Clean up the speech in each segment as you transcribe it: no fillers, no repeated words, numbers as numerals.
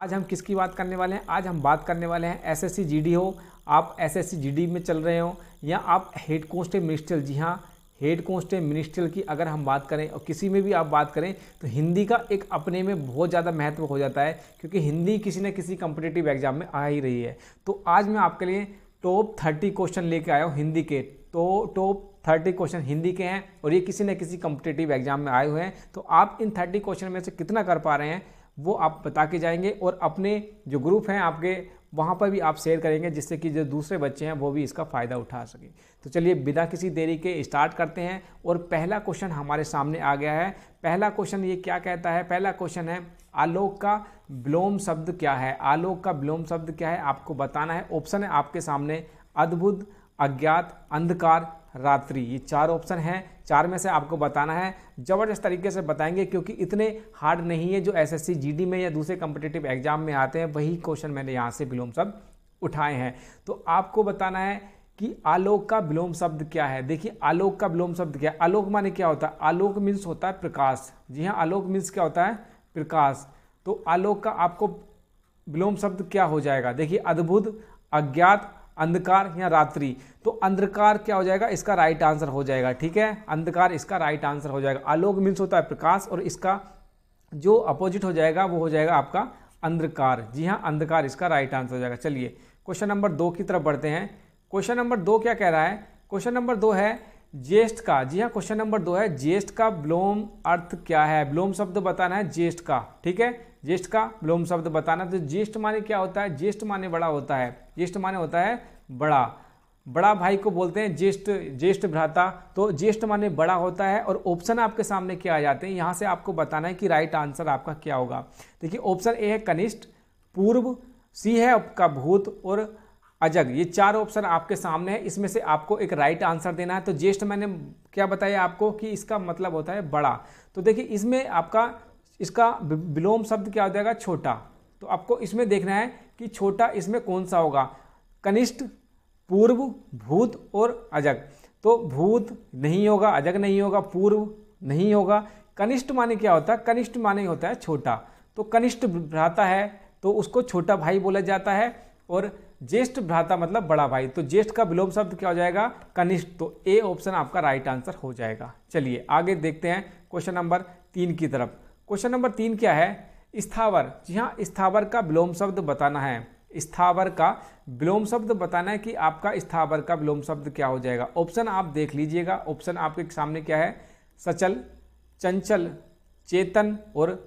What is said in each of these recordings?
आज हम किसकी बात करने वाले हैं? आज हम बात करने वाले हैं एसएससी जीडी हो, आप एसएससी जीडी में चल रहे हो या आप हेड कांस्टेबल मिनिस्ट्रियल, जी हाँ हेड कांस्टेबल मिनिस्ट्रियल की अगर हम बात करें और किसी में भी आप बात करें तो हिंदी का एक अपने में बहुत ज़्यादा महत्व हो जाता है, क्योंकि हिंदी किसी न किसी कॉम्पिटिटिव एग्जाम में आ ही रही है। तो आज मैं आपके लिए टॉप 30 क्वेश्चन लेके आया हूँ हिंदी के। तो टॉप 30 क्वेश्चन हिंदी के हैं और ये किसी न किसी कॉम्पिटिटिव एग्जाम में आए हुए हैं। तो आप इन 30 क्वेश्चन में से कितना कर पा रहे हैं वो आप बता के जाएंगे और अपने जो ग्रुप हैं आपके वहाँ पर भी आप शेयर करेंगे, जिससे कि जो दूसरे बच्चे हैं वो भी इसका फ़ायदा उठा सकें। तो चलिए बिना किसी देरी के स्टार्ट करते हैं और पहला क्वेश्चन हमारे सामने आ गया है। पहला क्वेश्चन ये क्या कहता है? पहला क्वेश्चन है आलोक का विलोम शब्द क्या है? आलोक का विलोम शब्द क्या है आपको बताना है। ऑप्शन है आपके सामने अद्भुत, अज्ञात, अंधकार, रात्रि। ये 4 ऑप्शन हैं, 4 में से आपको बताना है। ज़बरदस्त तरीके से बताएंगे क्योंकि इतने हार्ड नहीं है जो एसएससी जीडी में या दूसरे कॉम्पिटिटिव एग्जाम में आते हैं, वही क्वेश्चन मैंने यहाँ से विलोम शब्द उठाए हैं। तो आपको बताना है कि आलोक का विलोम शब्द क्या है। देखिए आलोक का विलोम शब्द क्या है? आलोक माने क्या होता है? आलोक मीन्स होता है प्रकाश। जी हाँ, आलोक मीन्स क्या होता है? प्रकाश। तो आलोक का आपको विलोम शब्द क्या हो जाएगा? देखिए अद्भुत, अज्ञात, अंधकार या रात्रि। तो अंधकार क्या हो जाएगा? इसका राइट आंसर हो जाएगा। ठीक है, अंधकार इसका राइट आंसर हो जाएगा। आलोक मीन्स होता है प्रकाश और इसका जो अपोजिट हो जाएगा वो हो जाएगा आपका अंधकार। जी हाँ, अंधकार इसका राइट आंसर हो जाएगा। चलिए क्वेश्चन नंबर 2 की तरफ बढ़ते हैं। क्वेश्चन नंबर 2 क्या कह रहा है? क्वेश्चन नंबर 2 है ज्येष्ठ का। जी हाँ, क्वेश्चन नंबर 2 है ज्येष्ठ का विलोम अर्थ क्या है? विलोम शब्द बताना है ज्येष्ठ का। ठीक है, ज्येष्ठ का विलोम शब्द बताना। तो ज्येष्ठ माने क्या होता है? ज्येष्ठ माने बड़ा होता है। ज्येष्ठ माने होता है बड़ा। बड़ा भाई को बोलते हैं ज्येष्ठ, ज्येष्ठ भ्राता। तो ज्येष्ठ माने बड़ा होता है और ऑप्शन आपके सामने क्या आ जाते हैं, यहाँ से आपको बताना है कि राइट आंसर आपका क्या होगा। देखिए ऑप्शन ए है कनिष्ठ, पूर्व, सी है आपका भूत और अजग। ये 4 ऑप्शन आपके सामने है, इसमें से आपको एक राइट आंसर देना है। तो ज्येष्ठ मैंने क्या बताया आपको कि इसका मतलब होता है बड़ा। तो देखिए इसमें आपका इसका विलोम शब्द क्या हो जाएगा? छोटा। तो आपको इसमें देखना है कि छोटा इसमें कौन सा होगा? कनिष्ठ, पूर्व, भूत और अजग। तो भूत नहीं होगा, अजग नहीं होगा, पूर्व नहीं होगा। कनिष्ठ माने क्या होता है? कनिष्ठ माने होता है छोटा। तो कनिष्ठ भ्राता है तो उसको छोटा भाई बोला जाता है और ज्येष्ठ भ्राता मतलब बड़ा भाई। तो ज्येष्ठ का विलोम शब्द क्या हो जाएगा? कनिष्ठ। तो ए ऑप्शन आपका राइट आंसर हो जाएगा। चलिए आगे देखते हैं क्वेश्चन नंबर 3 की तरफ। क्वेश्चन नंबर 3 क्या है? स्थावर। जी हाँ, स्थावर का विलोम शब्द बताना है। स्थावर का विलोम शब्द बताना है कि आपका स्थावर का विलोम शब्द क्या हो जाएगा। ऑप्शन आप देख लीजिएगा। ऑप्शन आपके सामने क्या है? सचल, चंचल, चेतन और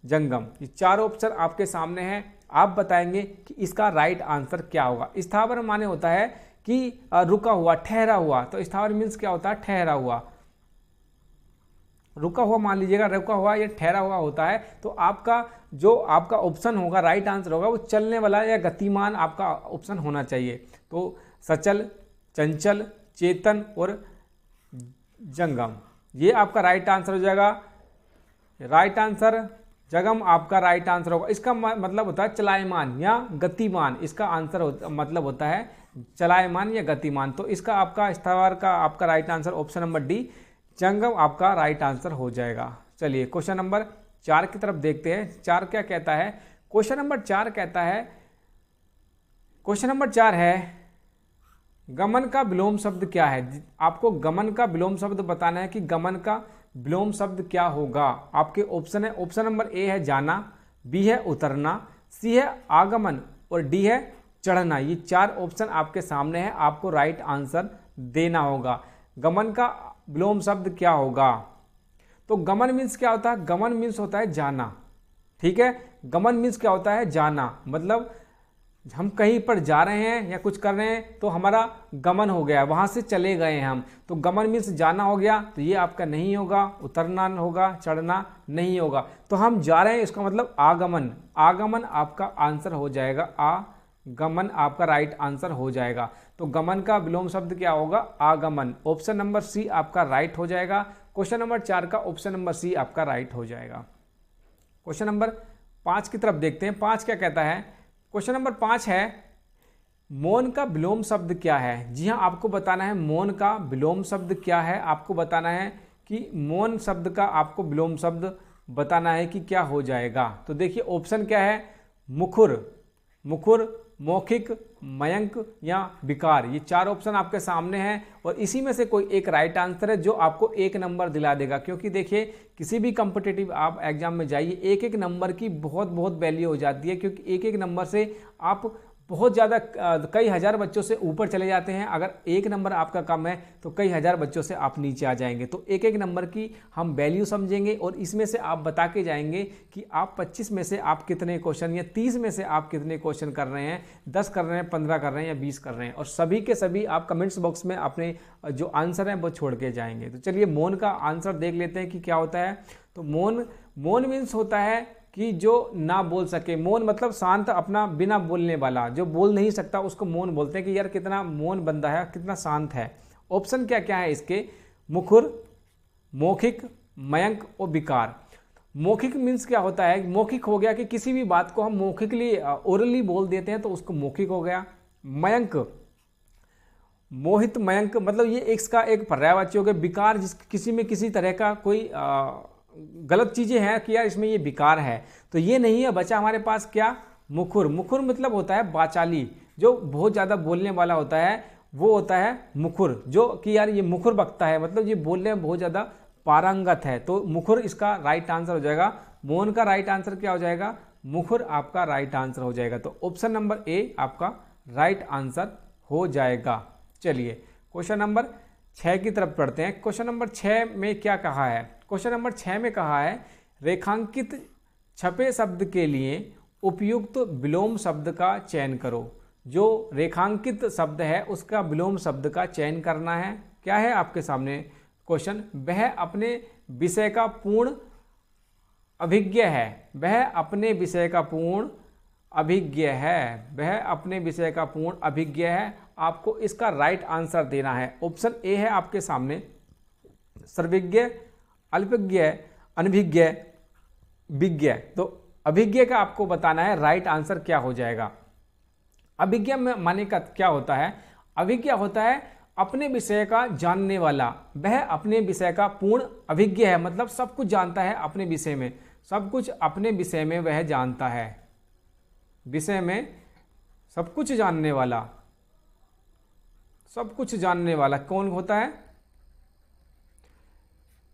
जंगम। ये 4 ऑप्शन आपके सामने हैं। आप बताएंगे कि इसका राइट आंसर क्या होगा। स्थावर माने होता है कि रुका हुआ, ठहरा हुआ। तो स्थावर मीन्स क्या होता है? ठहरा हुआ, रुका हुआ मान लीजिएगा, रुका हुआ या ठहरा हुआ होता है। तो आपका जो आपका ऑप्शन होगा, राइट आंसर होगा, वो चलने वाला या गतिमान आपका ऑप्शन होना चाहिए। तो सचल, चंचल, चेतन और जंगम, ये आपका राइट आंसर हो जाएगा। राइट आंसर जगम आपका राइट आंसर होगा। इसका मतलब होता है चलायमान या गतिमान। इसका आंसर मतलब होता है चलायमान या गतिमान। तो इसका आपका स्थावर का आपका right answer option number D, जंगम आपका राइट आंसर हो जाएगा। चलिए क्वेश्चन नंबर 4 की तरफ देखते हैं। 4 क्या कहता है? क्वेश्चन नंबर 4 कहता है, क्वेश्चन नंबर 4 है गमन का विलोम शब्द क्या है? आपको गमन का विलोम शब्द बताना है कि गमन का विलोम शब्द क्या होगा। आपके ऑप्शन है, ऑप्शन नंबर ए है जाना, बी है उतरना, सी है आगमन और डी है चढ़ना। ये 4 ऑप्शन आपके सामने है, आपको राइट आंसर देना होगा। गमन का विलोम शब्द क्या होगा? तो गमन मीन्स क्या होता है? गमन मीन्स होता है जाना। ठीक है, गमन मीन्स क्या होता है? जाना। मतलब हम कहीं पर जा रहे हैं या कुछ कर रहे हैं तो हमारा गमन हो गया, वहां से चले गए हैं हम। तो गमन मीन्स जाना हो गया। तो ये आपका नहीं होगा, उतरना होगा, चढ़ना नहीं होगा। तो हम जा रहे हैं, इसका मतलब आगमन। आगमन आपका आंसर हो जाएगा। आगमन आपका राइट आंसर हो जाएगा। तो गमन का विलोम शब्द क्या होगा? आगमन। ऑप्शन नंबर सी आपका राइट हो जाएगा। क्वेश्चन नंबर 4 का ऑप्शन नंबर सी आपका राइट हो जाएगा। क्वेश्चन नंबर 5 की तरफ देखते हैं। 5 क्या कहता है? क्वेश्चन नंबर 5 है मौन का विलोम शब्द क्या है? जी हाँ, आपको बताना है मौन का विलोम शब्द क्या है। आपको बताना है कि मौन शब्द का आपको विलोम शब्द बताना है कि क्या हो जाएगा। तो देखिए ऑप्शन क्या है? मुखुर, मुखुर, मौखिक, मयंक या विकार। ये 4 ऑप्शन आपके सामने हैं और इसी में से कोई एक राइट आंसर है जो आपको 1 नंबर दिला देगा। क्योंकि देखिए किसी भी कॉम्पिटिटिव आप एग्जाम में जाइए, एक एक नंबर की बहुत बहुत वैल्यू हो जाती है, क्योंकि एक एक नंबर से आप बहुत ज़्यादा कई हज़ार बच्चों से ऊपर चले जाते हैं। अगर 1 नंबर आपका कम है तो कई हज़ार बच्चों से आप नीचे आ जाएंगे। तो एक एक नंबर की हम वैल्यू समझेंगे और इसमें से आप बता के जाएंगे कि आप 25 में से आप कितने क्वेश्चन या 30 में से आप कितने क्वेश्चन कर रहे हैं, 10 कर रहे हैं, 15 कर रहे हैं या 20 कर रहे हैं। और सभी के सभी आप कमेंट्स बॉक्स में अपने जो आंसर हैं वो छोड़ के जाएंगे। तो चलिए मौन का आंसर देख लेते हैं कि क्या होता है। तो मौन, मौन मीन्स होता है कि जो ना बोल सके। मौन मतलब शांत, अपना बिना बोलने वाला, जो बोल नहीं सकता उसको मौन बोलते हैं कि यार कितना मौन बंदा है, कितना शांत है। ऑप्शन क्या क्या है इसके? मुखुर, मौखिक, मयंक और विकार। मौखिक मीन्स क्या होता है? मौखिक हो गया कि किसी भी बात को हम मौखिकली ओरली बोल देते हैं तो उसको मौखिक हो गया। मयंक, मोहित, मयंक मतलब ये इसका एक पर्यायवाची हो गया। विकार, जिस किसी में किसी तरह का कोई गलत चीज़ें हैं कि यार इसमें ये विकार है, तो ये नहीं है। बचा हमारे पास क्या? मुखुर। मुखुर मतलब होता है वाचाली, जो बहुत ज़्यादा बोलने वाला होता है वो होता है मुखुर। जो कि यार ये मुखुर वक्ता है, मतलब ये बोलने में बहुत ज़्यादा पारंगत है। तो मुखुर इसका राइट आंसर हो जाएगा। मौन का राइट आंसर क्या हो जाएगा? मुखुर आपका राइट आंसर हो जाएगा। तो ऑप्शन नंबर ए आपका राइट आंसर हो जाएगा। चलिए क्वेश्चन नंबर 6 की तरफ पढ़ते हैं। क्वेश्चन नंबर 6 में क्या कहा है? क्वेश्चन नंबर 6 में कहा है रेखांकित छपे शब्द के लिए उपयुक्त विलोम शब्द का चयन करो। जो रेखांकित शब्द है उसका विलोम शब्द का चयन करना है। क्या है आपके सामने क्वेश्चन? वह अपने विषय का पूर्ण अभिज्ञ है। वह अपने विषय का पूर्ण अभिज्ञ है। वह अपने विषय का पूर्ण अभिज्ञ है। आपको इसका राइट आंसर देना है। ऑप्शन ए है आपके सामने सर्वज्ञ, अल्पज्ञ, अनभिज्ञ, विज्ञ। तो अभिज्ञ का आपको बताना है राइट आंसर क्या हो जाएगा। अभिज्ञ में माने का क्या होता है? अभिज्ञ होता है अपने विषय का जानने वाला। वह अपने विषय का पूर्ण अभिज्ञ है, मतलब सब कुछ जानता है अपने विषय में, सब कुछ अपने विषय में वह जानता है। विषय में सब कुछ जानने वाला, सब कुछ जानने वाला कौन होता है?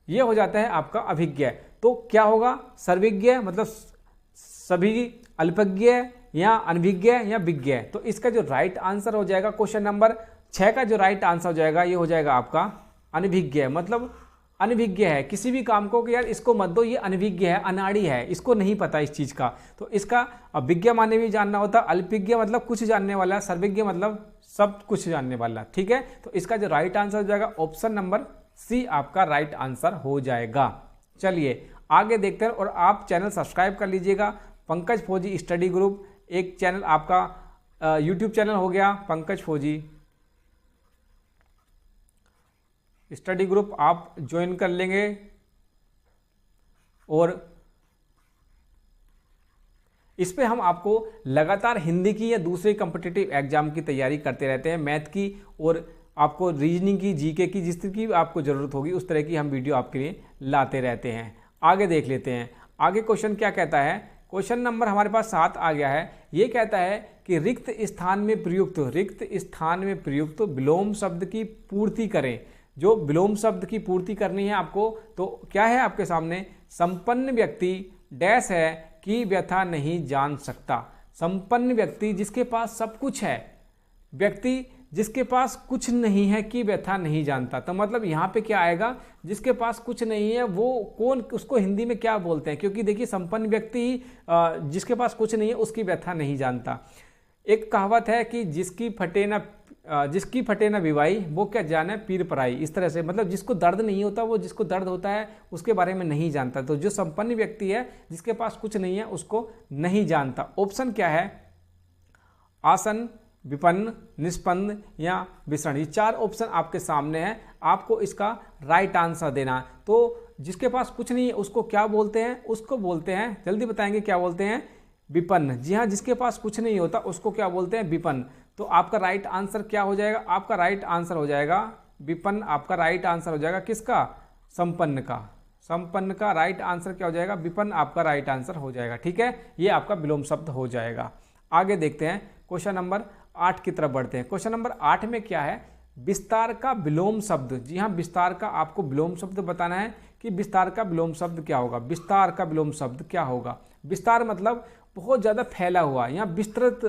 यह हो जाता है आपका अभिज्ञ। तो क्या होगा? सर्वज्ञ मतलब सभी, अल्पज्ञ या अनभिज्ञ या विज्ञ। तो इसका जो राइट आंसर हो जाएगा क्वेश्चन नंबर 6 का जो राइट आंसर हो जाएगा ये हो जाएगा आपका अनभिज्ञ। मतलब अनभिज्ञ है किसी भी काम को कि यार इसको मत दो, ये अनभिज्ञ है, अनाड़ी है, इसको नहीं पता इस चीज़ का। तो इसका विज्ञ माने भी जानना होता है। अल्पज्ञ मतलब कुछ जानने वाला, सर्वज्ञ मतलब सब कुछ जानने वाला। ठीक है, तो इसका जो राइट आंसर हो जाएगा ऑप्शन नंबर सी आपका राइट आंसर हो जाएगा। चलिए आगे देखते हैं। और आप चैनल सब्सक्राइब कर लीजिएगा, पंकज फौजी स्टडी ग्रुप। एक चैनल आपका यूट्यूब चैनल हो गया पंकज फौजी स्टडी ग्रुप, आप ज्वाइन कर लेंगे। और इस पे हम आपको लगातार हिंदी की या दूसरे कॉम्पिटिटिव एग्जाम की तैयारी करते रहते हैं, मैथ की और आपको रीजनिंग की, जीके की, जिस तरह की आपको ज़रूरत होगी उस तरह की हम वीडियो आपके लिए लाते रहते हैं। आगे देख लेते हैं। आगे क्वेश्चन क्या कहता है? क्वेश्चन नंबर हमारे पास 7 आ गया है। ये कहता है कि रिक्त स्थान में प्रयुक्त, रिक्त स्थान में प्रयुक्त विलोम शब्द की पूर्ति करें। जो विलोम शब्द की पूर्ति करनी है आपको, तो क्या है आपके सामने? संपन्न व्यक्ति डैश है कि व्यथा नहीं जान सकता। संपन्न व्यक्ति जिसके पास सब कुछ है, व्यक्ति जिसके पास कुछ नहीं है कि व्यथा नहीं जानता। तो मतलब यहाँ पे क्या आएगा? जिसके पास कुछ नहीं है वो कौन, उसको हिंदी में क्या बोलते हैं? क्योंकि देखिए संपन्न व्यक्ति ही जिसके पास कुछ नहीं है उसकी व्यथा नहीं जानता। एक कहावत है कि जिसकी फटे ना विवाई वो क्या जाने पीर पराई। इस तरह से मतलब जिसको दर्द नहीं होता वो जिसको दर्द होता है उसके बारे में नहीं जानता। तो जो संपन्न व्यक्ति है जिसके पास कुछ नहीं है उसको नहीं जानता। ऑप्शन क्या है? आसन, विपन्न, निष्पन्न या विषण। ये 4 ऑप्शन आपके सामने हैं, आपको इसका राइट आंसर देना। तो जिसके पास कुछ नहीं है उसको क्या बोलते हैं? उसको बोलते हैं, जल्दी बताएंगे क्या बोलते हैं? विपन्न। जी हाँ, जिसके पास कुछ नहीं होता उसको क्या बोलते हैं? विपन्न। तो आपका राइट आंसर क्या हो जाएगा? आपका राइट आंसर हो जाएगा विपन्न। आपका राइट आंसर हो जाएगा किसका? संपन्न का। संपन्न का राइट आंसर क्या हो जाएगा, विपन्न आपका राइट आंसर हो जाएगा। ठीक है, ये आपका विलोम शब्द हो जाएगा। आगे देखते हैं, क्वेश्चन नंबर 8 की तरफ बढ़ते हैं। क्वेश्चन नंबर 8 में क्या है, विस्तार का विलोम शब्द। जी हाँ, विस्तार का आपको विलोम शब्द बताना है कि विस्तार का विलोम शब्द क्या होगा। विस्तार का विलोम शब्द क्या होगा। विस्तार मतलब बहुत ज़्यादा फैला हुआ या विस्तृत,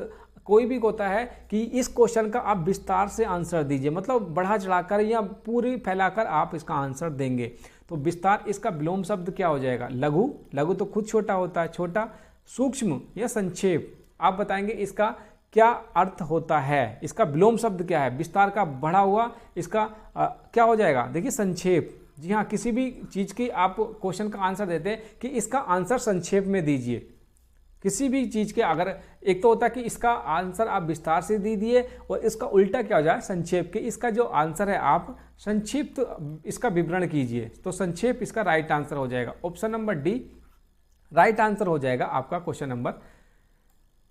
कोई भी होता है कि इस क्वेश्चन का आप विस्तार से आंसर दीजिए, मतलब बढ़ा चढ़ाकर या पूरी फैलाकर आप इसका आंसर देंगे। तो विस्तार, इसका विलोम शब्द क्या हो जाएगा, लघु। लघु तो खुद छोटा होता है, छोटा। सूक्ष्म या संक्षेप, आप बताएंगे इसका क्या अर्थ होता है, इसका विलोम शब्द क्या है। विस्तार का बढ़ा हुआ, इसका क्या हो जाएगा, देखिए संक्षेप। जी हाँ, किसी भी चीज़ की आप क्वेश्चन का आंसर देते हैं कि इसका आंसर संक्षेप में दीजिए। किसी भी चीज़ के अगर एक तो होता है कि इसका आंसर आप विस्तार से दे दिए और इसका उल्टा क्या हो जाए, संक्षेप के। इसका जो आंसर है आप संक्षिप्त इसका विवरण कीजिए, तो संक्षेप इसका राइट आंसर हो जाएगा। Option number D right answer हो जाएगा आपका क्वेश्चन नंबर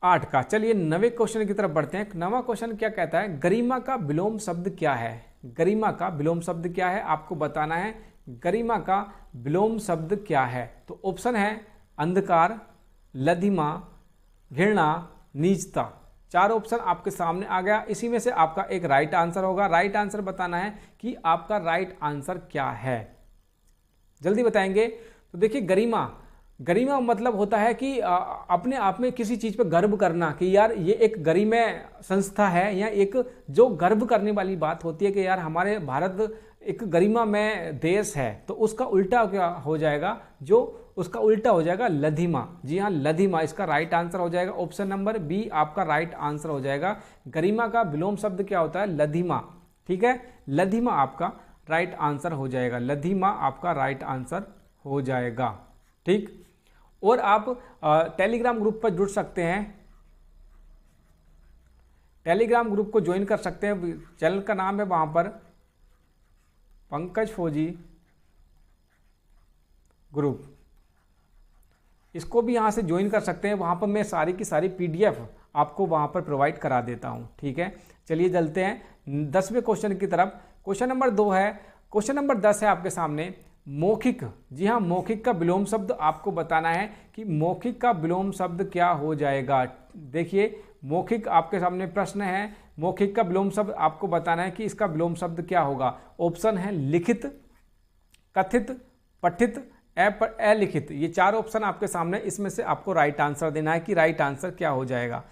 8 का। चलिए 9वें क्वेश्चन की तरफ बढ़ते हैं। 9वां क्वेश्चन क्या कहता है, गरिमा का विलोम शब्द क्या है। गरिमा का विलोम शब्द क्या है, आपको बताना है। गरिमा का विलोम शब्द क्या है, तो ऑप्शन है अंधकार, लधिमा, घृणा, नीचता। 4 ऑप्शन आपके सामने आ गया, इसी में से आपका एक राइट आंसर होगा। राइट आंसर बताना है कि आपका राइट आंसर क्या है, जल्दी बताएंगे। तो देखिए गरिमा, गरिमा मतलब होता है कि अपने आप में किसी चीज़ पे गर्व करना, कि यार ये एक गरिमय संस्था है, या एक जो गर्व करने वाली बात होती है कि यार हमारे भारत एक गरिमामय देश है। तो उसका उल्टा क्या हो जाएगा, जो उसका उल्टा हो जाएगा लधिमा। जी हाँ, लधिमा इसका राइट आंसर हो जाएगा। ऑप्शन नंबर बी आपका राइट आंसर हो जाएगा। गरिमा का विलोम शब्द क्या होता है, लधिमा। ठीक है, लधिमा आपका राइट आंसर हो जाएगा। लधिमा आपका राइट आंसर हो जाएगा। ठीक, और आप टेलीग्राम ग्रुप पर जुड़ सकते हैं, टेलीग्राम ग्रुप को ज्वाइन कर सकते हैं। चैनल का नाम है वहाँ पर पंकज फौजी ग्रुप, इसको भी यहाँ से ज्वाइन कर सकते हैं। वहाँ पर मैं सारी की सारी PDF आपको वहाँ पर प्रोवाइड करा देता हूँ। ठीक है, चलिए चलते हैं 10वें क्वेश्चन की तरफ। क्वेश्चन नंबर 2 है। क्वेश्चन नंबर 10 है आपके सामने, मौखिक। जी हाँ, मौखिक का विलोम शब्द आपको बताना है कि मौखिक का विलोम शब्द क्या हो जाएगा। देखिए मौखिक आपके सामने प्रश्न है, मौखिक का विलोम शब्द आपको बताना है कि इसका विलोम शब्द क्या होगा। ऑप्शन है लिखित, कथित, पठित, अलिखित। ये 4 ऑप्शन आपके सामने, इसमें से आपको राइट आंसर देना है कि राइट आंसर क्या हो जाएगा।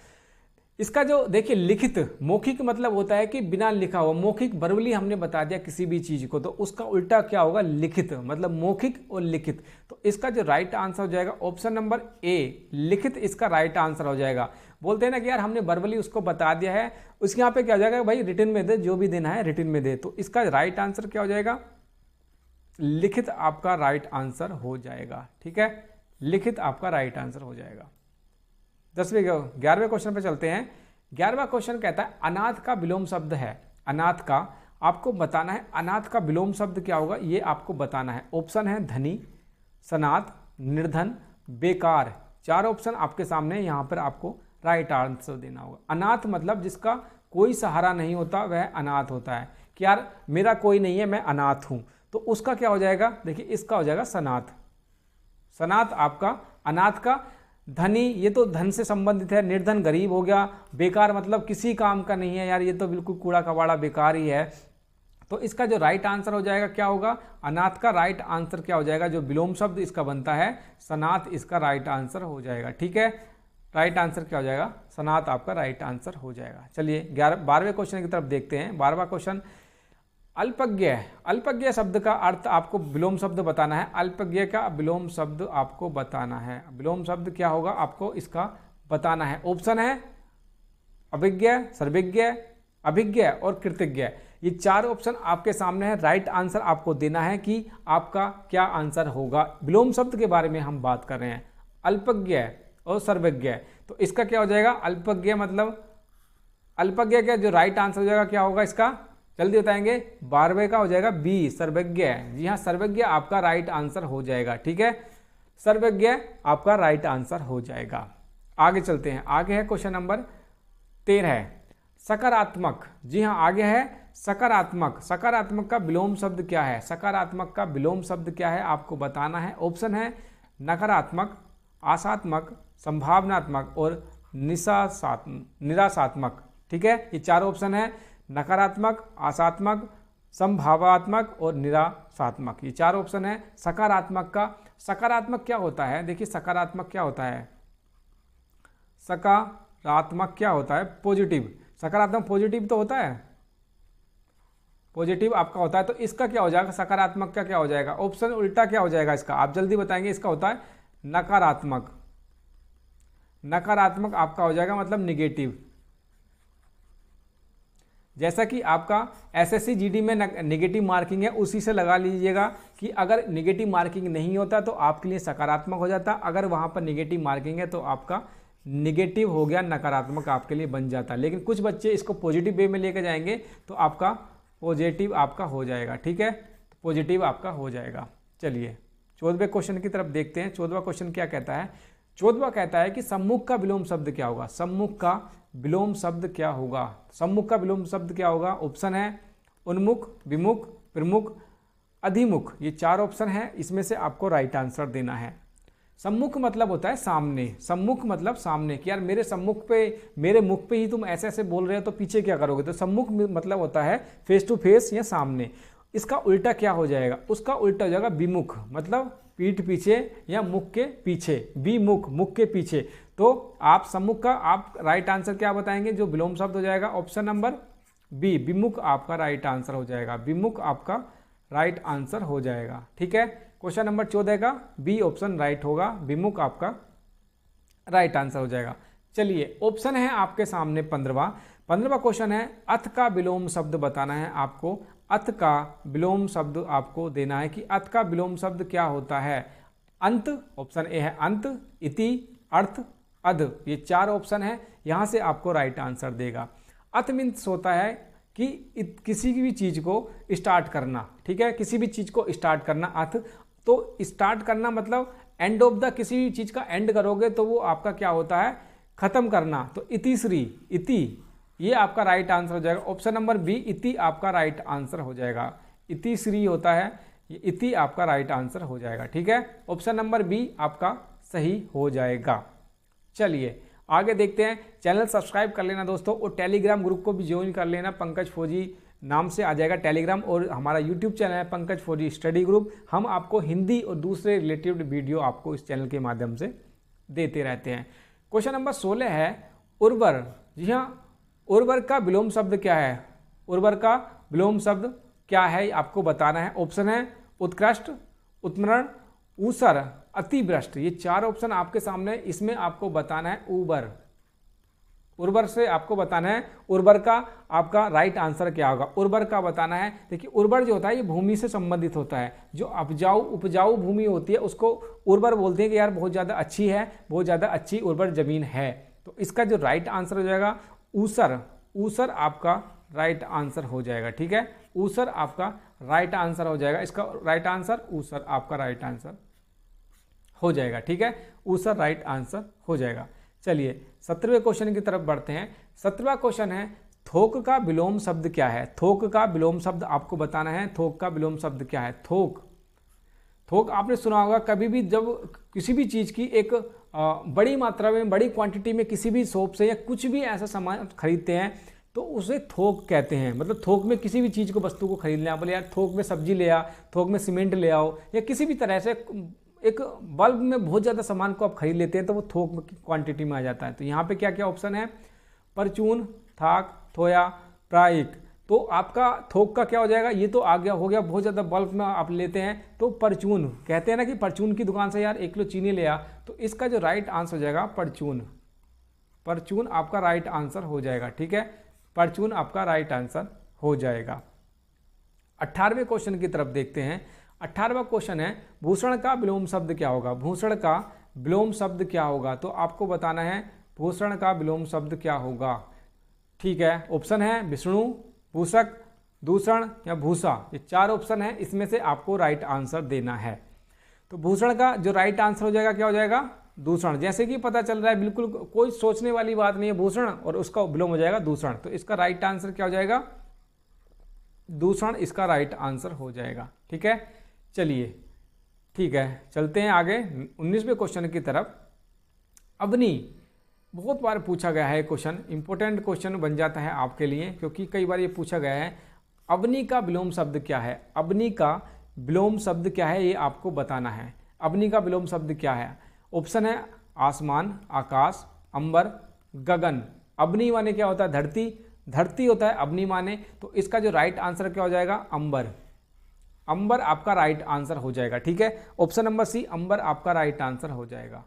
इसका जो देखिए लिखित, मौखिक मतलब होता है कि बिना लिखा हुआ। मौखिक वर्बली हमने बता दिया किसी भी चीज को, तो उसका उल्टा क्या होगा, लिखित। मतलब मौखिक और लिखित। तो इसका जो राइट आंसर हो जाएगा ऑप्शन नंबर ए, लिखित इसका राइट आंसर हो जाएगा। बोलते हैं ना कि यार हमने वर्बली उसको बता दिया है, उसके यहाँ पे क्या हो जाएगा, भाई रिटन में दे, जो भी देना है रिटन में दे। तो इसका राइट आंसर क्या हो जाएगा, लिखित आपका राइट आंसर हो जाएगा। ठीक है, लिखित आपका राइट आंसर हो जाएगा। 11वें क्वेश्चन पे चलते हैं। 11वां क्वेश्चन कहता है अनाथ का विलोम शब्द है। अनाथ का आपको बताना है, अनाथ का विलोम शब्द क्या होगा ये आपको बताना है। ऑप्शन है धनी, सनाथ, निर्धन, बेकार। 4 ऑप्शन आपके सामने, यहाँ पर आपको राइट आंसर देना होगा। अनाथ मतलब जिसका कोई सहारा नहीं होता वह अनाथ होता है, कि यार मेरा कोई नहीं है, मैं अनाथ हूँ। तो उसका क्या हो जाएगा, देखिए इसका हो जाएगा सनाथ। सनाथ आपका, अनाथ का। धनी ये तो धन से संबंधित है, निर्धन गरीब हो गया, बेकार मतलब किसी काम का नहीं है, यार ये तो बिल्कुल कूड़ा कबाड़ा बेकार ही है। तो इसका जो राइट आंसर हो जाएगा क्या होगा, अनाथ का राइट आंसर क्या हो जाएगा, जो विलोम शब्द इसका बनता है सनाथ, इसका राइट आंसर हो जाएगा। ठीक है, राइट आंसर क्या हो जाएगा, सनाथ आपका राइट आंसर हो जाएगा। चलिए 12वें क्वेश्चन की तरफ देखते हैं। 12वां क्वेश्चन, अल्पज्ञ। अल्पज्ञ शब्द का अर्थ आपको विलोम शब्द बताना है। अल्पज्ञ का विलोम शब्द आपको बताना है। विलोम शब्द क्या होगा आपको इसका बताना है। ऑप्शन है अभिज्ञ, सर्वज्ञ, अभिज्ञ और कृतज्ञ। ये 4 ऑप्शन आपके सामने है। राइट आंसर आपको देना है कि आपका क्या आंसर होगा। विलोम शब्द के बारे में हम बात कर रहे हैं, अल्पज्ञ और सर्वज्ञ। तो इसका क्या हो जाएगा, अल्पज्ञ मतलब, अल्पज्ञ का जो राइट आंसर हो जाएगा क्या होगा इसका, जल्दी बताएंगे। 12वें का हो जाएगा बी, सर्वज्ञ। जी हाँ, सर्वज्ञ आपका राइट आंसर हो जाएगा। ठीक है, सर्वज्ञ आपका राइट आंसर हो जाएगा। आगे चलते हैं, आगे है क्वेश्चन नंबर 13 है। सकारात्मक, जी हाँ आगे है सकारात्मक। सकारात्मक का विलोम शब्द क्या है? सकारात्मक का विलोम शब्द क्या है आपको बताना है। ऑप्शन है नकारात्मक, आशात्मक, संभावनात्मक और निराशात्मक। ठीक है, ये चार ऑप्शन है, नकारात्मक, आशात्मक, संभावनात्मक और निराशात्मक, ये चार ऑप्शन है सकारात्मक का। सकारात्मक क्या होता है? देखिए सकारात्मक क्या होता है, सकारात्मक क्या होता है? पॉजिटिव। सकारात्मक पॉजिटिव तो होता है, पॉजिटिव आपका होता है। तो इसका क्या हो जाएगा? सकारात्मक का क्या हो जाएगा? ऑप्शन उल्टा क्या हो जाएगा इसका? आप जल्दी बताएंगे। इसका होता है नकारात्मक। नकारात्मक आपका हो जाएगा मतलब निगेटिव। जैसा कि आपका एसएससी जीडी में नेगेटिव मार्किंग है, उसी से लगा लीजिएगा कि अगर नेगेटिव मार्किंग नहीं होता तो आपके लिए सकारात्मक हो जाता, अगर वहाँ पर नेगेटिव मार्किंग है तो आपका नेगेटिव हो गया, नकारात्मक आपके लिए बन जाता। लेकिन कुछ बच्चे इसको पॉजिटिव वे में लेकर जाएंगे तो आपका पॉजिटिव आपका हो जाएगा। ठीक है, तो पॉजिटिव आपका हो जाएगा। चलिए 14वें क्वेश्चन की तरफ देखते हैं। 14वां क्वेश्चन क्या कहता है? 14वां कहता है कि सम्मुख का विलोम शब्द क्या होगा? सम्मुख का विलोम शब्द क्या होगा? सम्मुख का विलोम शब्द क्या होगा? ऑप्शन है उन्मुख, विमुख, प्रमुख, अधिमुख, ये चार ऑप्शन है, इसमें से आपको राइट आंसर देना है। सम्मुख मतलब होता है सामने। सम्मुख मतलब सामने, कि यार मेरे सम्मुख पे, मेरे मुख पे ही तुम ऐसे ऐसे बोल रहे हो तो पीछे क्या करोगे? तो सम्मुख मतलब होता है फेस टू फेस या सामने। इसका उल्टा क्या हो जाएगा? उसका उल्टा हो जाएगा विमुख, मतलब पीठ पीछे या मुख के पीछे। विमुख, मुख के पीछे। तो आप सम्मुख का आप राइट आंसर क्या बताएंगे? जो विलोम शब्द हो जाएगा ऑप्शन नंबर बी, विमुख आपका राइट आंसर हो जाएगा। विमुख आपका राइट आंसर हो जाएगा। ठीक है, क्वेश्चन नंबर 14 का बी ऑप्शन राइट होगा, विमुख आपका राइट आंसर हो जाएगा। चलिए ऑप्शन है आपके सामने 15वां क्वेश्चन है, अथ का विलोम शब्द बताना है आपको। अथ का विलोम शब्द आपको देना है कि अथ का विलोम शब्द क्या होता है? अंत, ऑप्शन ए है अंत, इति, अर्थ, अध, ये चार ऑप्शन है, यहाँ से आपको राइट आंसर देगा। अथ मीन्स होता है कि किसी भी चीज़ को स्टार्ट करना। ठीक है, किसी भी चीज़ को स्टार्ट करना अथ। तो स्टार्ट करना मतलब एंड ऑफ द, किसी भी चीज़ का एंड करोगे तो वो आपका क्या होता है? खत्म करना। तो इतिश्री, इति, ये आपका राइट आंसर हो जाएगा। ऑप्शन नंबर बी इति आपका राइट आंसर हो जाएगा। इतिश्री होता है, ये इति आपका राइट आंसर हो जाएगा। ठीक है, ऑप्शन नंबर बी आपका सही हो जाएगा। चलिए आगे देखते हैं। चैनल सब्सक्राइब कर लेना दोस्तों, और टेलीग्राम ग्रुप को भी ज्वाइन कर लेना। पंकज फौजी नाम से आ जाएगा टेलीग्राम, और हमारा यूट्यूब चैनल है पंकज फौजी स्टडी ग्रुप। हम आपको हिंदी और दूसरे रिलेटेड वीडियो आपको इस चैनल के माध्यम से देते रहते हैं। क्वेश्चन नंबर 16 है उर्वर। जी हाँ, उर्वर का विलोम शब्द क्या है? उर्वर का विलोम शब्द क्या है आपको बताना है। ऑप्शन है उत्कृष्ट, उत्मरण, ऊसर, अतिवृष्ट, ये चार ऑप्शन आपके सामने, इसमें आपको बताना है उर्वर। उर्वर से आपको बताना है उर्वर का आपका राइट आंसर क्या होगा। उर्वर का बताना है। देखिए उर्वर जो होता है ये भूमि से संबंधित होता है। जो उपजाऊ भूमि होती है उसको उर्वर बोलते हैं कि यार बहुत ज़्यादा अच्छी है, बहुत ज़्यादा अच्छी उर्वर जमीन है। तो इसका जो राइट आंसर हो जाएगा ऊसर। ऊसर आपका राइट आंसर हो जाएगा। ठीक है, ऊसर आपका राइट आंसर हो जाएगा। इसका राइट आंसर ऊसर आपका राइट आंसर हो जाएगा। ठीक है, ऊसर राइट आंसर हो जाएगा। चलिए 17वें क्वेश्चन की तरफ बढ़ते हैं। 17वां क्वेश्चन है थोक का विलोम शब्द क्या है? थोक का विलोम शब्द आपको बताना है। थोक का विलोम शब्द क्या है? थोक, थोक आपने सुना होगा कभी भी, जब किसी भी चीज़ की एक बड़ी मात्रा में, बड़ी क्वांटिटी में किसी भी शॉप से या कुछ भी ऐसा सामान खरीदते हैं तो उसे थोक कहते हैं। मतलब थोक में किसी भी चीज़ को, वस्तु को खरीद लिया, बोले यार थोक में सब्जी ले आ, थोक में सीमेंट ले आओ, या किसी भी तरह से एक बल्ब में बहुत ज़्यादा सामान को आप खरीद लेते हैं तो वो थोक क्वांटिटी में आ जाता है। तो यहाँ पे क्या क्या ऑप्शन है? परचून, थाक, थोया, प्रायिक। तो आपका थोक का क्या हो जाएगा? ये तो आ गया, हो गया, बहुत ज़्यादा बल्क में आप लेते हैं तो परचून कहते हैं ना, कि परचून की दुकान से यार 1 किलो चीनी ले आ। तो इसका जो राइट आंसर हो जाएगा परचून। परचून आपका राइट आंसर हो जाएगा। ठीक है, परचून आपका राइट आंसर हो जाएगा। 18वें क्वेश्चन की तरफ देखते हैं। 18वां क्वेश्चन है भूषण का विलोम शब्द क्या होगा? भूषण का विलोम शब्द क्या होगा? तो आपको बताना है भूषण का विलोम शब्द क्या होगा। ठीक है, ऑप्शन है विष्णु, भूषक, दूषण या भूषा, ये चार ऑप्शन है, इसमें से आपको राइट आंसर देना है। तो भूषण का जो राइट आंसर हो जाएगा क्या हो जाएगा? दूषण। जैसे कि पता चल रहा है, बिल्कुल कोई सोचने वाली बात नहीं है, भूषण और उसका विलोम हो जाएगा दूषण। तो इसका राइट आंसर क्या हो जाएगा? दूषण इसका राइट आंसर हो जाएगा। ठीक है, चलिए ठीक है, चलते हैं आगे 19वें क्वेश्चन की तरफ। अवनी, बहुत बार पूछा गया है क्वेश्चन, इंपॉर्टेंट क्वेश्चन बन जाता है आपके लिए, क्योंकि कई बार ये पूछा गया है। अवनी का विलोम शब्द क्या है? अवनी का विलोम शब्द क्या है, ये आपको बताना है। अवनी का विलोम शब्द क्या है? ऑप्शन है आसमान, आकाश, अंबर, गगन। अवनी माने क्या होता है? धरती, धरती होता है अवनी माने। तो इसका जो राइट आंसर क्या हो जाएगा? अंबर। अंबर आपका राइट आंसर हो जाएगा। ठीक है, ऑप्शन नंबर सी, अंबर आपका राइट आंसर हो जाएगा।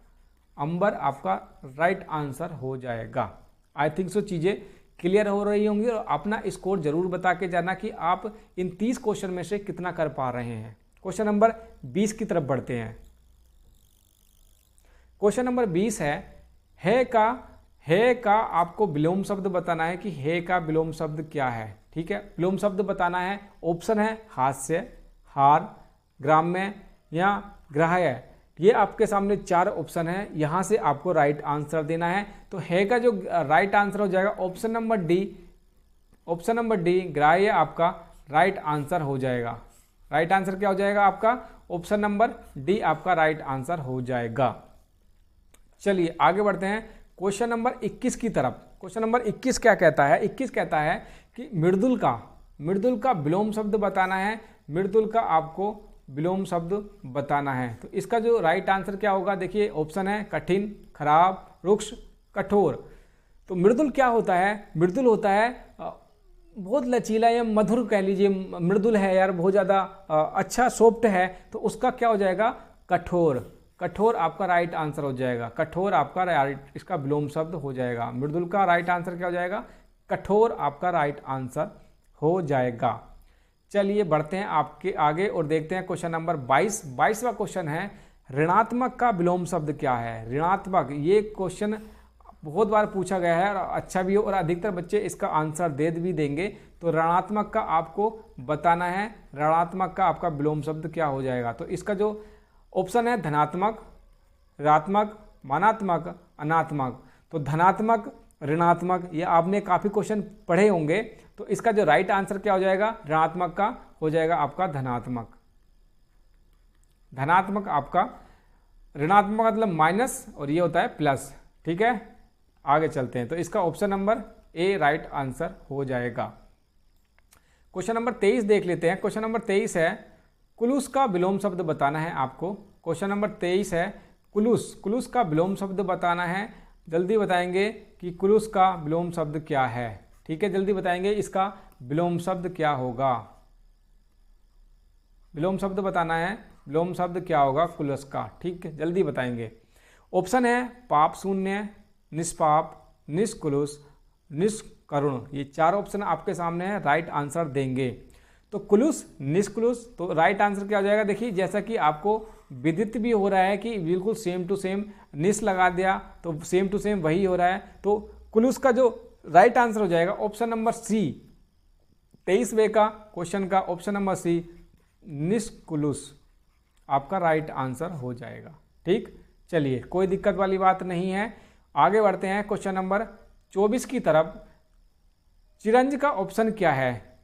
अंबर आपका राइट आंसर हो जाएगा। आई थिंक सो चीज़ें क्लियर हो रही होंगी, और अपना स्कोर जरूर बता के जाना कि आप इन 30 क्वेश्चन में से कितना कर पा रहे हैं। क्वेश्चन नंबर 20 की तरफ बढ़ते हैं। क्वेश्चन नंबर 20 है का आपको विलोम शब्द बताना है कि है का विलोम शब्द क्या है। ठीक है, विलोम शब्द बताना है। ऑप्शन है हास्य, हार, ग्राम्य या ग्राह्य। ये आपके सामने 4 ऑप्शन है, यहाँ से आपको राइट आंसर देना है। तो है का जो राइट आंसर हो जाएगा option number D. Option number D ग्राह्य आपका राइट आंसर हो जाएगा। राइट आंसर क्या हो जाएगा आपका? ऑप्शन नंबर डी आपका राइट आंसर हो जाएगा। चलिए आगे बढ़ते हैं क्वेश्चन नंबर 21 की तरफ। क्वेश्चन नंबर 21 क्या कहता है? 21 कहता है कि मृदुल का विलोम शब्द बताना है। मृदुल का आपको विलोम शब्द बताना है। तो इसका जो राइट आंसर क्या होगा? देखिए ऑप्शन है कठिन, खराब, रुक्ष, कठोर। तो मृदुल क्या होता है? मृदुल होता है बहुत लचीला या मधुर कह लीजिए। मृदुल है यार, बहुत ज़्यादा अच्छा सॉफ्ट है, तो उसका क्या हो जाएगा? कठोर। कठोर आपका राइट आंसर हो जाएगा। कठोर आपका राइट, इसका विलोम शब्द हो जाएगा। मृदुल का राइट आंसर क्या हो जाएगा? कठोर आपका राइट आंसर हो जाएगा। चलिए बढ़ते हैं आपके आगे और देखते हैं क्वेश्चन नंबर 22। 22वां क्वेश्चन है ऋणात्मक का विलोम शब्द क्या है? ऋणात्मक, ये क्वेश्चन बहुत बार पूछा गया है और अच्छा भी हो, और अधिकतर बच्चे इसका आंसर दे भी देंगे। तो ऋणात्मक का आपको बताना है, ऋणात्मक का आपका विलोम शब्द क्या हो जाएगा। तो इसका जो ऑप्शन है धनात्मक, ऋणात्मक, मानात्मक, अनात्मक। तो धनात्मक, ऋणात्मक, ये आपने काफ़ी क्वेश्चन पढ़े होंगे। तो इसका जो राइट आंसर क्या हो जाएगा? ऋणात्मक का हो जाएगा आपका धनात्मक। धनात्मक आपका, ऋणात्मक मतलब माइनस और ये होता है प्लस। ठीक है, आगे चलते हैं। तो इसका option number A right answer हो जाएगा। क्वेश्चन नंबर 23 देख लेते हैं। क्वेश्चन नंबर 23 है कुलुस का विलोम शब्द बताना है आपको। क्वेश्चन नंबर 23 है कुलुस। कुलुस का विलोम शब्द बताना है। जल्दी बताएंगे कि कुलुस का विलोम शब्द क्या है। ठीक है, जल्दी बताएंगे इसका विलोम शब्द क्या होगा। विलोम शब्द बताना है, विलोम शब्द क्या होगा कुलुस का। ठीक है, जल्दी बताएंगे। ऑप्शन है पाप शून्य, निष्पाप, निष्कुलुस, निष्करुण। ये 4 ऑप्शन आपके सामने है, राइट आंसर देंगे। तो कुलुस, निष्कुलुस, तो राइट आंसर क्या हो जाएगा? देखिए जैसा कि आपको विदित भी हो रहा है कि बिल्कुल सेम टू सेम, निस लगा दिया तो सेम टू सेम वही हो रहा है। तो कुलुस का जो राइट आंसर हो जाएगा ऑप्शन नंबर सी। 23वें का क्वेश्चन का ऑप्शन नंबर सी, निष्कुलुस आपका राइट आंसर हो जाएगा। ठीक, चलिए कोई दिक्कत वाली बात नहीं है। आगे बढ़ते हैं क्वेश्चन नंबर 24 की तरफ। चिरंज का ऑप्शन क्या है?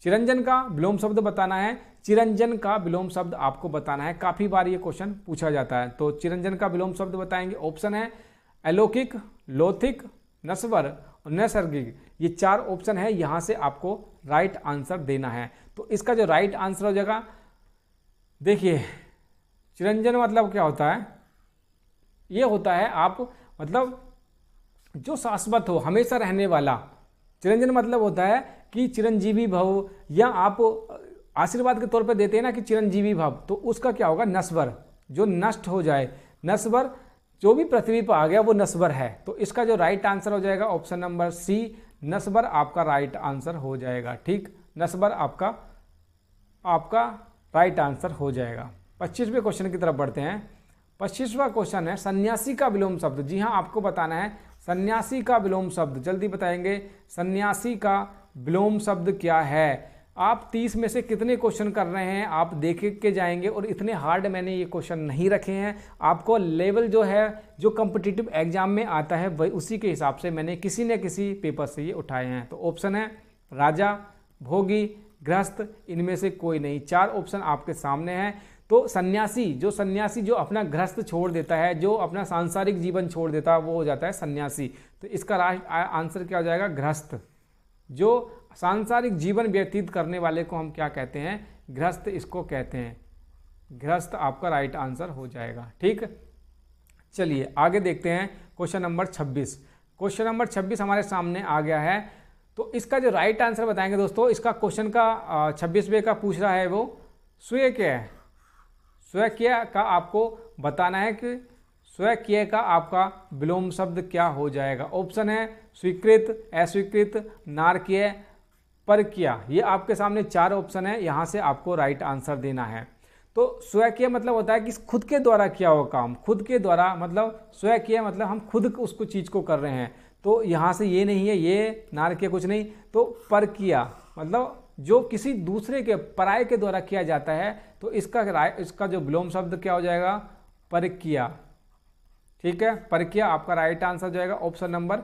चिरंजन का विलोम शब्द बताना है। चिरंजन का विलोम शब्द आपको बताना है। काफ़ी बार ये क्वेश्चन पूछा जाता है। तो चिरंजन का विलोम शब्द बताएंगे। ऑप्शन है अलौकिक, लौकिक, नश्वर और नैसर्गिक। ये 4 ऑप्शन है, यहाँ से आपको राइट आंसर देना है। तो इसका जो राइट आंसर हो जाएगा, देखिए चिरंजन मतलब क्या होता है? ये होता है आप मतलब जो शाश्वत हो, हमेशा रहने वाला। चिरंजन मतलब होता है कि चिरंजीवी भव, या आप आशीर्वाद के तौर पे देते हैं ना कि चिरंजीवी भव, तो उसका क्या होगा? नश्वर, जो नष्ट हो जाए। नश्वर, जो भी पृथ्वी पर आ गया वो नश्वर है। तो इसका जो राइट आंसर हो जाएगा ऑप्शन नंबर सी, नश्वर आपका राइट आंसर हो जाएगा। ठीक, नश्वर आपका राइट आंसर हो जाएगा। 25वें क्वेश्चन की तरफ बढ़ते हैं। 25वां क्वेश्चन है सन्यासी का विलोम शब्द। जी हाँ, आपको बताना है सन्यासी का विलोम शब्द। जल्दी बताएंगे सन्यासी का विलोम शब्द क्या है? आप 30 में से कितने क्वेश्चन कर रहे हैं आप देख के जाएंगे, और इतने हार्ड मैंने ये क्वेश्चन नहीं रखे हैं। आपको लेवल जो है जो कॉम्पिटिटिव एग्जाम में आता है वही उसी के हिसाब से मैंने किसी न किसी पेपर से ये उठाए हैं। तो ऑप्शन है राजा, भोगी, गृहस्थ, इनमें से कोई नहीं। 4 ऑप्शन आपके सामने हैं। तो सन्यासी जो अपना गृहस्थ छोड़ देता है, जो अपना सांसारिक जीवन छोड़ देता है, वो हो जाता है सन्यासी। तो इसका आंसर क्या हो जाएगा? गृहस्थ। जो सांसारिक जीवन व्यतीत करने वाले को हम क्या कहते हैं? गृहस्थ इसको कहते हैं। गृहस्थ आपका राइट आंसर हो जाएगा। ठीक, चलिए आगे देखते हैं क्वेश्चन नंबर 26। क्वेश्चन नंबर 26 हमारे सामने आ गया है। तो इसका जो राइट आंसर बताएंगे दोस्तों, इसका क्वेश्चन का 26वें का पूछ रहा है वो स्वयं क्या है। स्वयं का आपको बताना है कि स्वयं का आपका विलोम शब्द क्या हो जाएगा। ऑप्शन है स्वीकृत, अस्वीकृत, नारकीय, परकीय। ये आपके सामने 4 ऑप्शन है, यहाँ से आपको राइट आंसर देना है। तो स्वयं मतलब होता है कि खुद के द्वारा किया हुआ काम, खुद के द्वारा मतलब स्वयं मतलब हम खुद उसको चीज़ को कर रहे हैं। तो यहाँ से ये नहीं है, ये नारकीय कुछ नहीं। तो परकीय मतलब जो किसी दूसरे के, पराये के द्वारा किया जाता है। तो इसका जो विलोम शब्द क्या हो जाएगा? परकीय। ठीक है, परकीय आपका राइट आंसर हो जाएगा। Option number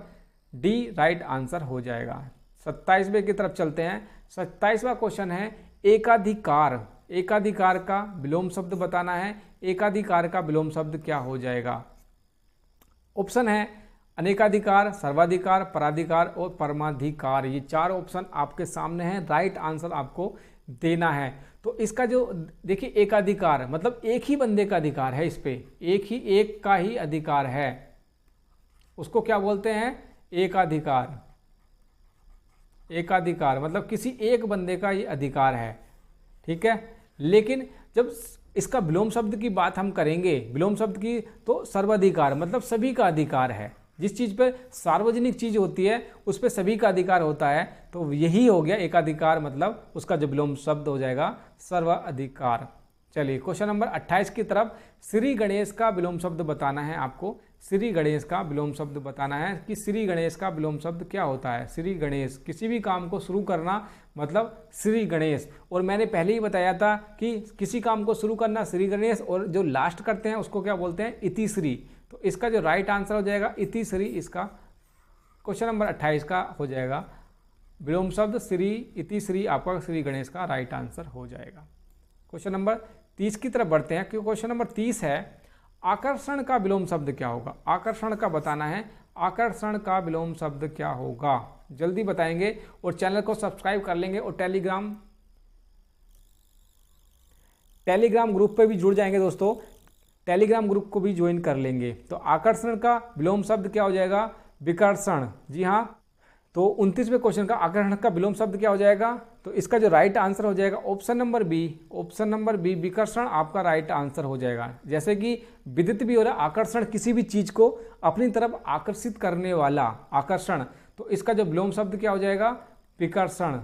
D right answer हो जाएगा। 27वें की तरफ चलते हैं। 27वां क्वेश्चन है एकाधिकार। एकाधिकार का विलोम शब्द बताना है। एकाधिकार का विलोम शब्द क्या हो जाएगा? ऑप्शन है अनेकाधिकार, सर्वाधिकार, पराधिकार और परमाधिकार। ये 4 ऑप्शन आपके सामने हैं, राइट आंसर आपको देना है। तो इसका जो देखिए एकाधिकार मतलब एक ही बंदे का अधिकार है, इस पे एक का ही अधिकार है, उसको क्या बोलते हैं? एकाधिकार। एकाधिकार मतलब किसी एक बंदे का ये अधिकार है। ठीक है, लेकिन जब इसका विलोम शब्द की बात हम करेंगे, विलोम शब्द की, तो सर्वाधिकार मतलब सभी का अधिकार है। जिस चीज़ पर सार्वजनिक चीज़ होती है उस पर सभी का अधिकार होता है। तो यही हो गया एकाधिकार, मतलब उसका जो विलोम शब्द हो जाएगा सर्वाधिकार। चलिए क्वेश्चन नंबर 28 की तरफ। श्री गणेश का विलोम शब्द बताना है आपको। श्री गणेश का विलोम शब्द बताना है कि श्री गणेश का विलोम शब्द क्या होता है। श्री गणेश, किसी भी काम को शुरू करना मतलब श्री गणेश। और मैंने पहले ही बताया था कि किसी काम को शुरू करना श्री गणेश, और जो लास्ट करते हैं उसको क्या बोलते हैं? इति श्री। तो इसका जो राइट आंसर हो जाएगा इति श्री। इसका क्वेश्चन नंबर 28 का हो जाएगा विलोम शब्द श्री, इति श्री आपका श्री गणेश का राइट आंसर हो जाएगा। क्वेश्चन नंबर 30 की तरफ बढ़ते हैं, क्योंकि क्वेश्चन नंबर 30 है आकर्षण का विलोम शब्द क्या होगा। आकर्षण का बताना है। आकर्षण का विलोम शब्द क्या होगा? जल्दी बताएंगे, और चैनल को सब्सक्राइब कर लेंगे, और टेलीग्राम ग्रुप पे भी जुड़ जाएंगे दोस्तों। टेलीग्राम ग्रुप को भी ज्वाइन कर लेंगे। तो आकर्षण का विलोम शब्द क्या हो जाएगा? विकर्षण। जी हाँ, तो 29वें क्वेश्चन का आकर्षण का विलोम शब्द क्या हो जाएगा? तो इसका जो राइट आंसर हो जाएगा option number B. Option number B विकर्षण आपका राइट आंसर हो जाएगा। जैसे कि विदित भी हो रहा है, आकर्षण किसी भी चीज को अपनी तरफ आकर्षित करने वाला आकर्षण। तो इसका जो विलोम शब्द क्या हो जाएगा? विकर्षण।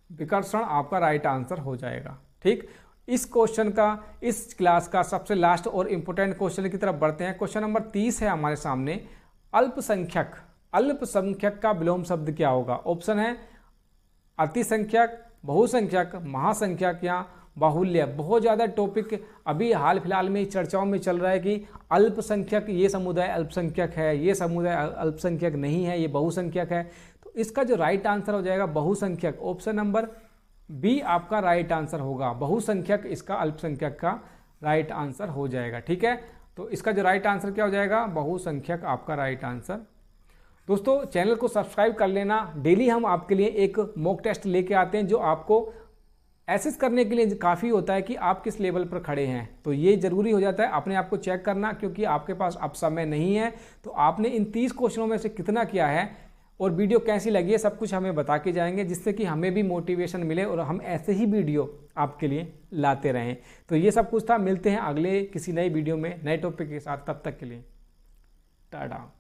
विकर्षण आपका राइट आंसर हो जाएगा। ठीक, इस क्वेश्चन का, इस क्लास का सबसे लास्ट और इंपोर्टेंट क्वेश्चन की तरफ बढ़ते हैं। क्वेश्चन नंबर 30 है हमारे सामने। अल्पसंख्यक। अल्पसंख्यक का विलोम शब्द क्या होगा? ऑप्शन है अतिसंख्यक, बहुसंख्यक, महासंख्यक या बाहुल्य। बहुत ज़्यादा टॉपिक अभी हाल फिलहाल में चर्चाओं में चल रहा है कि अल्पसंख्यक, ये समुदाय अल्पसंख्यक है, ये समुदाय अल्पसंख्यक नहीं है, ये बहुसंख्यक है। तो इसका जो राइट आंसर हो जाएगा बहुसंख्यक। ऑप्शन नंबर बी आपका राइट आंसर होगा। बहुसंख्यक इसका अल्पसंख्यक का राइट आंसर हो जाएगा। ठीक है, तो इसका जो राइट आंसर क्या हो जाएगा? बहुसंख्यक आपका राइट आंसर। दोस्तों चैनल को सब्सक्राइब कर लेना। डेली हम आपके लिए एक मॉक टेस्ट लेके आते हैं जो आपको एसेस करने के लिए काफ़ी होता है कि आप किस लेवल पर खड़े हैं। तो ये ज़रूरी हो जाता है अपने आप को चेक करना, क्योंकि आपके पास अब समय नहीं है। तो आपने इन 30 क्वेश्चनों में से कितना किया है और वीडियो कैसी लगी है, सब कुछ हमें बता के जाएंगे, जिससे कि हमें भी मोटिवेशन मिले और हम ऐसे ही वीडियो आपके लिए लाते रहें। तो ये सब कुछ था। मिलते हैं अगले किसी नई वीडियो में नए टॉपिक के साथ। तब तक के लिए टाटा।